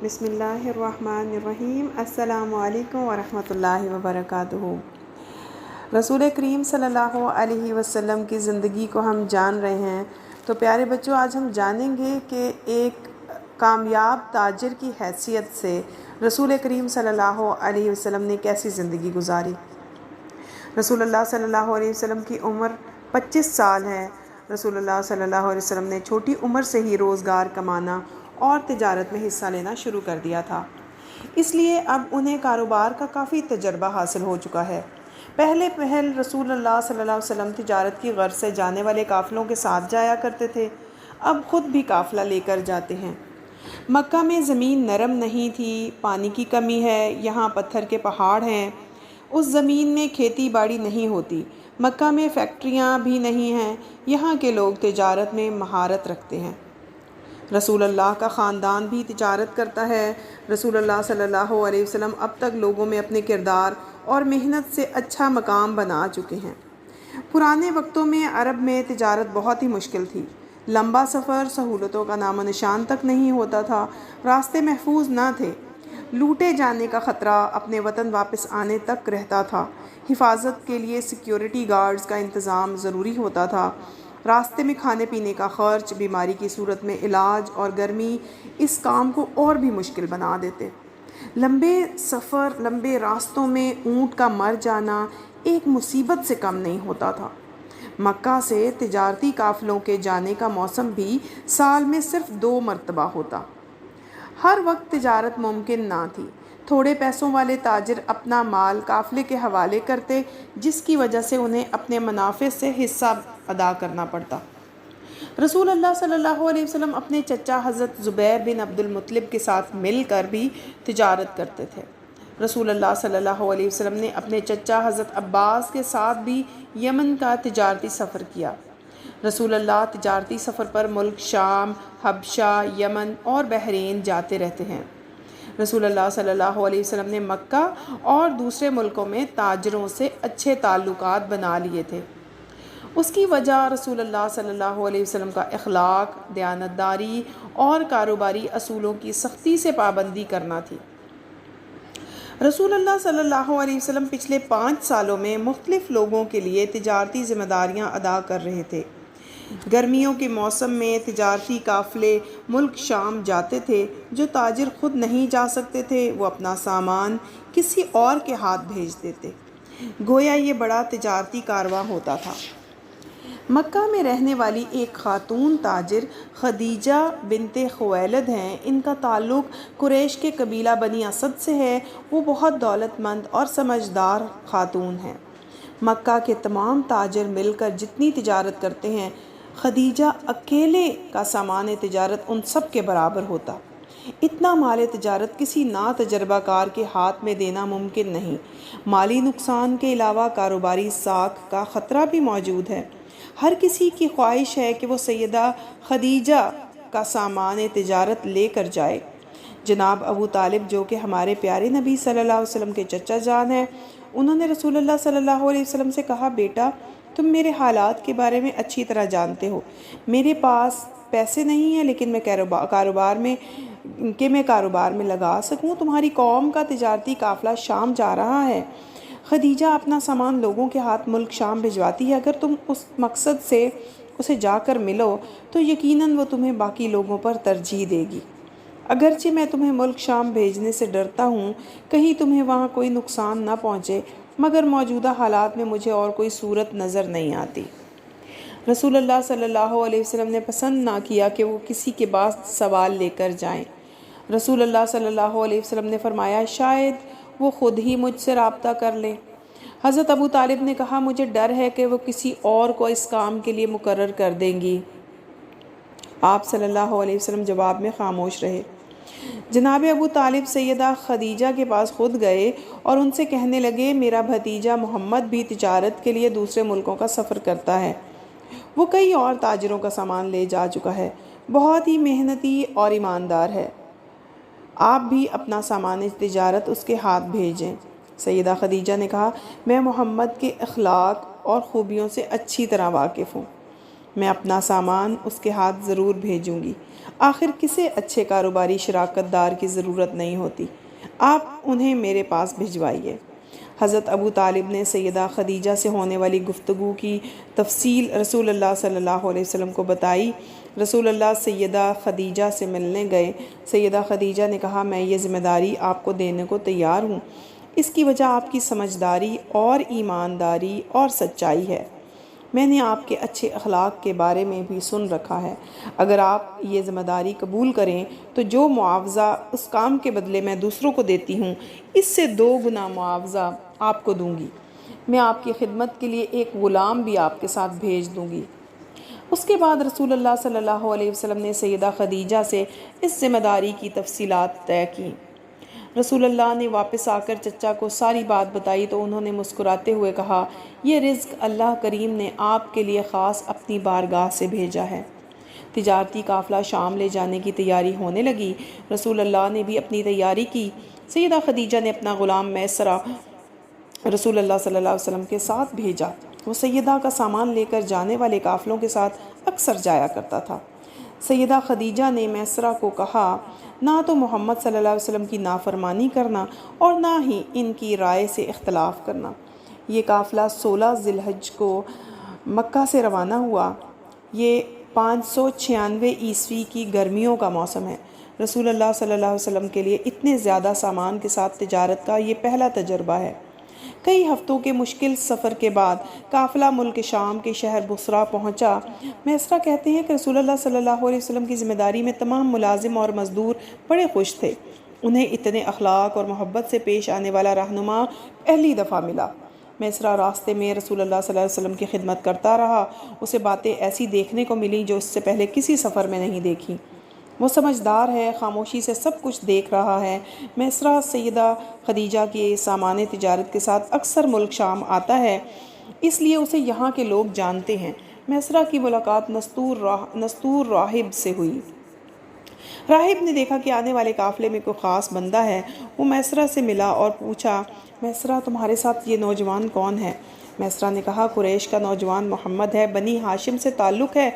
بسم اللہ الرحمن الرحیم۔ السلام علیکم ورحمۃ اللہ وبرکاتہ۔ رسول کریم صلی اللہ علیہ وسلم کی زندگی کو ہم جان رہے ہیں، تو پیارے بچوں آج ہم جانیں گے کہ ایک کامیاب تاجر کی حیثیت سے رسول کریم صلی اللہ علیہ وسلم نے کیسی زندگی گزاری۔ رسول اللہ صلی اللہ علیہ وسلم کی عمر 25 سال ہے۔ رسول اللہ صلی اللہ علیہ وسلم نے چھوٹی عمر سے ہی روزگار کمانا اور تجارت میں حصہ لینا شروع کر دیا تھا، اس لیے اب انہیں کاروبار کا کافی تجربہ حاصل ہو چکا ہے۔ پہل رسول اللہ صلی اللہ علیہ وسلم تجارت کی غرض سے جانے والے قافلوں کے ساتھ جایا کرتے تھے، اب خود بھی قافلہ لے کر جاتے ہیں۔ مکہ میں زمین نرم نہیں تھی، پانی کی کمی ہے، یہاں پتھر کے پہاڑ ہیں، اس زمین میں کھیتی باڑی نہیں ہوتی۔ مکہ میں فیکٹریاں بھی نہیں ہیں، یہاں کے لوگ تجارت میں مہارت رکھتے ہیں۔ رسول اللہ کا خاندان بھی تجارت کرتا ہے۔ رسول اللہ صلی اللہ علیہ وسلم اب تک لوگوں میں اپنے کردار اور محنت سے اچھا مقام بنا چکے ہیں۔ پرانے وقتوں میں عرب میں تجارت بہت ہی مشکل تھی۔ لمبا سفر، سہولتوں کا نام و نشان تک نہیں ہوتا تھا، راستے محفوظ نہ تھے، لوٹے جانے کا خطرہ اپنے وطن واپس آنے تک رہتا تھا، حفاظت کے لیے سیکیورٹی گارڈز کا انتظام ضروری ہوتا تھا، راستے میں کھانے پینے کا خرچ، بیماری کی صورت میں علاج اور گرمی اس کام کو اور بھی مشکل بنا دیتے۔ لمبے سفر، لمبے راستوں میں اونٹ کا مر جانا ایک مصیبت سے کم نہیں ہوتا تھا۔ مکہ سے تجارتی قافلوں کے جانے کا موسم بھی سال میں صرف 2 مرتبہ ہوتا۔ ہر وقت تجارت ممکن نہ تھی۔ تھوڑے پیسوں والے تاجر اپنا مال قافلے کے حوالے کرتے، جس کی وجہ سے انہیں اپنے منافع سے حصہ ادا کرنا پڑتا۔ رسول اللہ صلی اللہ علیہ وسلم اپنے چچا حضرت زبیر بن عبد المطلب کے ساتھ مل کر بھی تجارت کرتے تھے۔ رسول اللہ صلی اللہ علیہ وسلم نے اپنے چچا حضرت عباس کے ساتھ بھی یمن کا تجارتی سفر کیا۔ رسول اللہ تجارتی سفر پر ملک شام، حبشہ، یمن اور بحرین جاتے رہتے ہیں۔ رسول اللہ صلی اللہ علیہ وسلم نے مکہ اور دوسرے ملکوں میں تاجروں سے اچھے تعلقات بنا لیے تھے۔ اس کی وجہ رسول اللہ صلی اللہ علیہ وسلم کا اخلاق، دیانتداری اور کاروباری اصولوں کی سختی سے پابندی کرنا تھی۔ رسول اللہ صلی اللہ علیہ وسلم پچھلے 5 سالوں میں مختلف لوگوں کے لیے تجارتی ذمہ داریاں ادا کر رہے تھے۔ گرمیوں کے موسم میں تجارتی قافلے ملک شام جاتے تھے۔ جو تاجر خود نہیں جا سکتے تھے، وہ اپنا سامان کسی اور کے ہاتھ بھیج دیتے، گویا یہ بڑا تجارتی کارواں ہوتا تھا۔ مکہ میں رہنے والی ایک خاتون تاجر خدیجہ بنت خویلد ہیں۔ ان کا تعلق قریش کے قبیلہ بنی اسد سے ہے۔ وہ بہت دولت مند اور سمجھدار خاتون ہیں۔ مکہ کے تمام تاجر مل کر جتنی تجارت کرتے ہیں، خدیجہ اکیلے کا سامان تجارت ان سب کے برابر ہوتا۔ اتنا مال تجارت کسی نا تجربہ کار کے ہاتھ میں دینا ممکن نہیں۔ مالی نقصان کے علاوہ کاروباری ساکھ کا خطرہ بھی موجود ہے۔ ہر کسی کی خواہش ہے کہ وہ سیدہ خدیجہ کا سامان تجارت لے کر جائے۔ جناب ابو طالب، جو کہ ہمارے پیارے نبی صلی اللہ علیہ وسلم کے چچا جان ہیں، انہوں نے رسول اللہ صلی اللہ علیہ وسلم سے کہا، بیٹا تم میرے حالات کے بارے میں اچھی طرح جانتے ہو۔ میرے پاس پیسے نہیں ہیں، لیکن میں کاروبار میں لگا سکوں۔ تمہاری قوم کا تجارتی قافلہ شام جا رہا ہے۔ خدیجہ اپنا سامان لوگوں کے ہاتھ ملک شام بھجواتی ہے۔ اگر تم اس مقصد سے اسے جا کر ملو تو یقیناً وہ تمہیں باقی لوگوں پر ترجیح دے گی۔ اگرچہ میں تمہیں ملک شام بھیجنے سے ڈرتا ہوں، کہیں تمہیں وہاں کوئی نقصان نہ پہنچے، مگر موجودہ حالات میں مجھے اور کوئی صورت نظر نہیں آتی۔ رسول اللہ صلی اللہ علیہ وسلم نے پسند نہ کیا کہ وہ کسی کے پاس سوال لے کر جائیں۔ رسول اللہ صلی اللہ علیہ وسلم نے فرمایا، شاید وہ خود ہی مجھ سے رابطہ کر لیں۔ حضرت ابو طالب نے کہا، مجھے ڈر ہے کہ وہ کسی اور کو اس کام کے لیے مقرر کر دیں گی۔ آپ صلی اللہ علیہ وسلم جواب میں خاموش رہے۔ جناب ابو طالب سیدہ خدیجہ کے پاس خود گئے اور ان سے کہنے لگے، میرا بھتیجا محمد بھی تجارت کے لیے دوسرے ملکوں کا سفر کرتا ہے۔ وہ کئی اور تاجروں کا سامان لے جا چکا ہے، بہت ہی محنتی اور ایماندار ہے۔ آپ بھی اپنا سامان تجارت اس کے ہاتھ بھیجیں۔ سیدہ خدیجہ نے کہا، میں محمد کے اخلاق اور خوبیوں سے اچھی طرح واقف ہوں۔ میں اپنا سامان اس کے ہاتھ ضرور بھیجوں گی۔ آخر کسے اچھے کاروباری شراکت دار کی ضرورت نہیں ہوتی، آپ انہیں میرے پاس بھجوائیے۔ حضرت ابو طالب نے سیدہ خدیجہ سے ہونے والی گفتگو کی تفصیل رسول اللہ صلی اللہ علیہ وسلم کو بتائی۔ رسول اللہ سیدہ خدیجہ سے ملنے گئے۔ سیدہ خدیجہ نے کہا، میں یہ ذمہ داری آپ کو دینے کو تیار ہوں۔ اس کی وجہ آپ کی سمجھداری اور ایمانداری اور سچائی ہے۔ میں نے آپ کے اچھے اخلاق کے بارے میں بھی سن رکھا ہے۔ اگر آپ یہ ذمہ داری قبول کریں تو جو معاوضہ اس کام کے بدلے میں دوسروں کو دیتی ہوں، اس سے 2 گنا معاوضہ آپ کو دوں گی۔ میں آپ کی خدمت کے لیے ایک غلام بھی آپ کے ساتھ بھیج دوں گی۔ اس کے بعد رسول اللہ صلی اللہ علیہ وسلم نے سیدہ خدیجہ سے اس ذمہ داری کی تفصیلات طے کیں۔ رسول اللہ نے واپس آ کر چچا کو ساری بات بتائی تو انہوں نے مسکراتے ہوئے کہا، یہ رزق اللہ کریم نے آپ کے لیے خاص اپنی بارگاہ سے بھیجا ہے۔ تجارتی قافلہ شام لے جانے کی تیاری ہونے لگی۔ رسول اللہ نے بھی اپنی تیاری کی۔ سیدہ خدیجہ نے اپنا غلام میسرہ رسول اللہ صلی اللہ علیہ وسلم کے ساتھ بھیجا۔ وہ سیدہ کا سامان لے کر جانے والے قافلوں کے ساتھ اکثر جایا کرتا تھا۔ سیدہ خدیجہ نے میسرہ کو کہا، نہ تو محمد صلی اللہ علیہ وسلم کی نافرمانی کرنا اور نہ ہی ان کی رائے سے اختلاف کرنا۔ یہ قافلہ 16 ذی الحجہ کو مکہ سے روانہ ہوا۔ یہ 596 عیسوی کی گرمیوں کا موسم ہے۔ رسول اللہ صلی اللہ علیہ وسلم کے لیے اتنے زیادہ سامان کے ساتھ تجارت کا یہ پہلا تجربہ ہے۔ کئی ہفتوں کے مشکل سفر کے بعد قافلہ ملک شام کے شہر بصرہ پہنچا۔ میسرہ کہتے ہیں کہ رسول اللہ صلی اللہ علیہ وسلم کی ذمہ داری میں تمام ملازم اور مزدور بڑے خوش تھے۔ انہیں اتنے اخلاق اور محبت سے پیش آنے والا رہنما پہلی دفعہ ملا۔ میسرہ راستے میں رسول اللہ صلی اللہ علیہ وسلم کی خدمت کرتا رہا۔ اسے باتیں ایسی دیکھنے کو ملیں جو اس سے پہلے کسی سفر میں نہیں دیکھی۔ وہ سمجھدار ہے، خاموشی سے سب کچھ دیکھ رہا ہے۔ میسرہ سیدہ خدیجہ کے سامان تجارت کے ساتھ اکثر ملک شام آتا ہے، اس لیے اسے یہاں کے لوگ جانتے ہیں۔ میسرہ کی ملاقات نستور راہب سے ہوئی۔ راہب نے دیکھا کہ آنے والے قافلے میں کوئی خاص بندہ ہے۔ وہ میسرہ سے ملا اور پوچھا، میسرہ تمہارے ساتھ یہ نوجوان کون ہے؟ میسرہ نے کہا، قریش کا نوجوان محمد ہے، بنی ہاشم سے تعلق ہے۔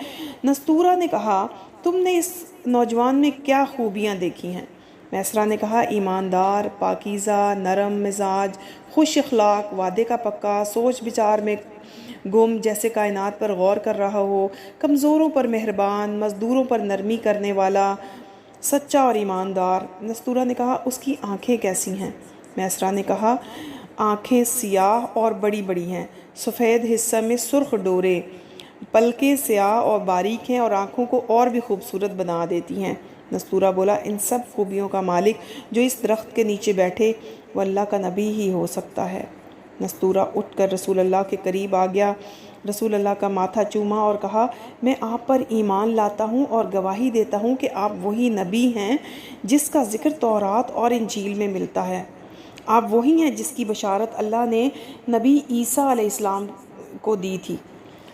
نستورہ نے کہا، تم نے اس نوجوان میں کیا خوبیاں دیکھی ہیں؟ میسرہ نے کہا، ایماندار، پاکیزہ، نرم مزاج، خوش اخلاق، وعدے کا پکا، سوچ بچار میں گم جیسے کائنات پر غور کر رہا ہو، کمزوروں پر مہربان، مزدوروں پر نرمی کرنے والا، سچا اور ایماندار۔ نستورہ نے کہا، اس کی آنکھیں کیسی ہیں؟ میسرہ نے کہا، آنکھیں سیاہ اور بڑی بڑی ہیں، سفید حصہ میں سرخ ڈورے، پلکیں سیاہ اور باریک ہیں اور آنکھوں کو اور بھی خوبصورت بنا دیتی ہیں۔ نستورہ بولا، ان سب خوبیوں کا مالک جو اس درخت کے نیچے بیٹھے وہ اللہ کا نبی ہی ہو سکتا ہے۔ نستورہ اٹھ کر رسول اللہ کے قریب آ گیا، رسول اللہ کا ماتھا چوما اور کہا، میں آپ پر ایمان لاتا ہوں اور گواہی دیتا ہوں کہ آپ وہی نبی ہیں جس کا ذکر تورات اور انجیل میں ملتا ہے۔ آپ وہی ہیں جس کی بشارت اللہ نے نبی عیسیٰ علیہ السلام کو دی تھی۔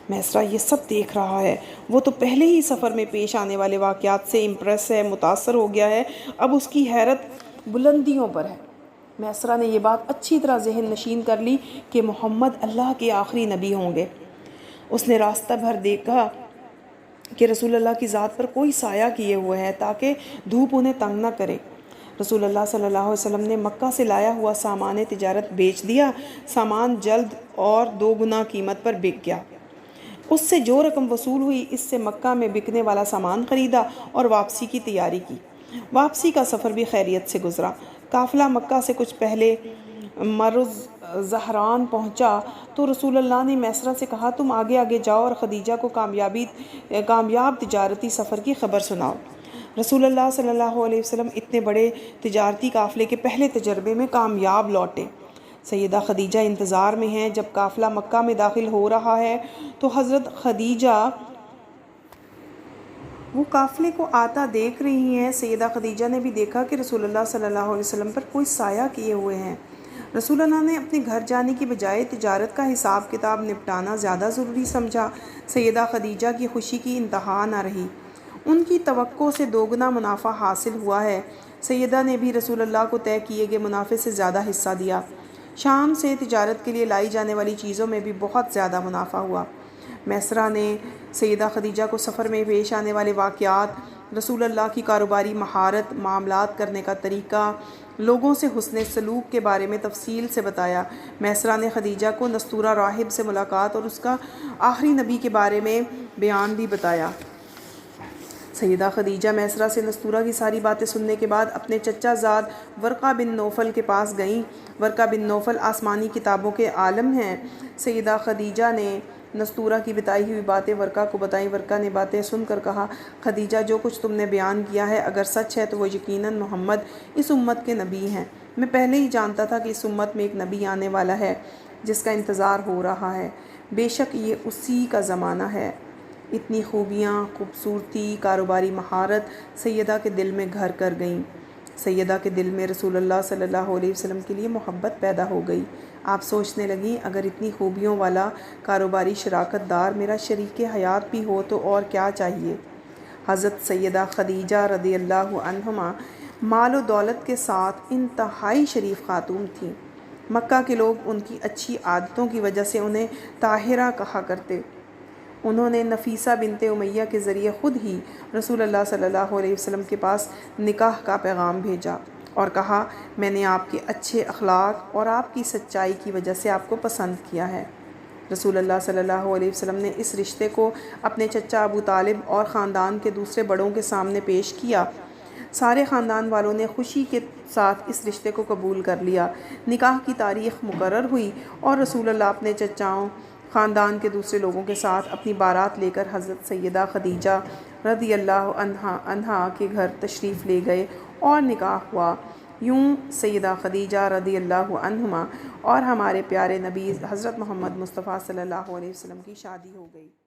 میسرہ یہ سب دیکھ رہا ہے۔ وہ تو پہلے ہی سفر میں پیش آنے والے واقعات سے امپریس ہے، متاثر ہو گیا ہے۔ اب اس کی حیرت بلندیوں پر ہے۔ میسرہ نے یہ بات اچھی طرح ذہن نشین کر لی کہ محمد اللہ کے آخری نبی ہوں گے۔ اس نے راستہ بھر دیکھا کہ رسول اللہ کی ذات پر کوئی سایہ کیے ہوئے ہے تاکہ دھوپ انہیں تنگ نہ کرے۔ رسول اللہ صلی اللہ علیہ وسلم نے مکہ سے لایا ہوا سامان تجارت بیچ دیا۔ سامان جلد اور 2 گنا قیمت پر بک گیا۔ اس سے جو رقم وصول ہوئی، اس سے مکہ میں بکنے والا سامان خریدا اور واپسی کی تیاری کی۔ واپسی کا سفر بھی خیریت سے گزرا۔ قافلہ مکہ سے کچھ پہلے مرز زہران پہنچا تو رسول اللہ نے میسرہ سے کہا، تم آگے آگے جاؤ اور خدیجہ کو کامیاب تجارتی سفر کی خبر سناؤ۔ رسول اللہ صلی اللہ علیہ وسلم اتنے بڑے تجارتی قافلے کے پہلے تجربے میں کامیاب لوٹے۔ سیدہ خدیجہ انتظار میں ہیں۔ جب قافلہ مکہ میں داخل ہو رہا ہے تو حضرت خدیجہ وہ قافلے کو آتا دیکھ رہی ہیں۔ سیدہ خدیجہ نے بھی دیکھا کہ رسول اللہ صلی اللہ علیہ وسلم پر کوئی سایہ کیے ہوئے ہیں۔ رسول اللہ نے اپنے گھر جانے کی بجائے تجارت کا حساب کتاب نپٹانا زیادہ ضروری سمجھا۔ سیدہ خدیجہ کی خوشی کی انتہا نہ رہی۔ ان کی توقع سے 2 گنا منافع حاصل ہوا ہے۔ سیدہ نے بھی رسول اللہ کو طے کیے گئے منافع سے زیادہ حصہ دیا۔ شام سے تجارت کے لیے لائی جانے والی چیزوں میں بھی بہت زیادہ منافع ہوا۔ میسرہ نے سیدہ خدیجہ کو سفر میں پیش آنے والے واقعات، رسول اللہ کی کاروباری مہارت، معاملات کرنے کا طریقہ، لوگوں سے حسن سلوک کے بارے میں تفصیل سے بتایا۔ میسرہ نے خدیجہ کو نستورہ راہب سے ملاقات اور اس کا آخری نبی کے بارے میں بیان بھی بتایا۔ سیدہ خدیجہ میسرہ سے نستورہ کی ساری باتیں سننے کے بعد اپنے چچا زاد ورقہ بن نوفل کے پاس گئیں۔ ورقہ بن نوفل آسمانی کتابوں کے عالم ہیں۔ سیدہ خدیجہ نے نستورہ کی بتائی ہوئی باتیں ورقہ کو بتائیں۔ ورقہ نے باتیں سن کر کہا، خدیجہ جو کچھ تم نے بیان کیا ہے اگر سچ ہے تو وہ یقیناً محمد اس امت کے نبی ہیں۔ میں پہلے ہی جانتا تھا کہ اس امت میں ایک نبی آنے والا ہے جس کا انتظار ہو رہا ہے۔ بے شک یہ اسی کا زمانہ ہے۔ اتنی خوبیاں، خوبصورتی، کاروباری مہارت سیدہ کے دل میں گھر کر گئیں۔ سیدہ کے دل میں رسول اللہ صلی اللہ علیہ وسلم کے لیے محبت پیدا ہو گئی۔ آپ سوچنے لگیں اگر اتنی خوبیوں والا کاروباری شراکت دار میرا شریک حیات بھی ہو تو اور کیا چاہیے۔ حضرت سیدہ خدیجہ رضی اللہ عنہما مال و دولت کے ساتھ انتہائی شریف خاتون تھیں۔ مکہ کے لوگ ان کی اچھی عادتوں کی وجہ سے انہیں طاہرہ کہا کرتے۔ انہوں نے نفیسہ بنت امیہ کے ذریعے خود ہی رسول اللہ صلی اللہ علیہ وسلم کے پاس نکاح کا پیغام بھیجا اور کہا، میں نے آپ کے اچھے اخلاق اور آپ کی سچائی کی وجہ سے آپ کو پسند کیا ہے۔ رسول اللہ صلی اللہ علیہ وسلم نے اس رشتے کو اپنے چچا ابو طالب اور خاندان کے دوسرے بڑوں کے سامنے پیش کیا۔ سارے خاندان والوں نے خوشی کے ساتھ اس رشتے کو قبول کر لیا۔ نکاح کی تاریخ مقرر ہوئی اور رسول اللہ اپنے چچاؤں، خاندان کے دوسرے لوگوں کے ساتھ اپنی بارات لے کر حضرت سیدہ خدیجہ رضی اللہ عنہا کے گھر تشریف لے گئے اور نکاح ہوا۔ یوں سیدہ خدیجہ رضی اللہ عنہما اور ہمارے پیارے نبی حضرت محمد مصطفیٰ صلی اللہ علیہ وسلم کی شادی ہو گئی۔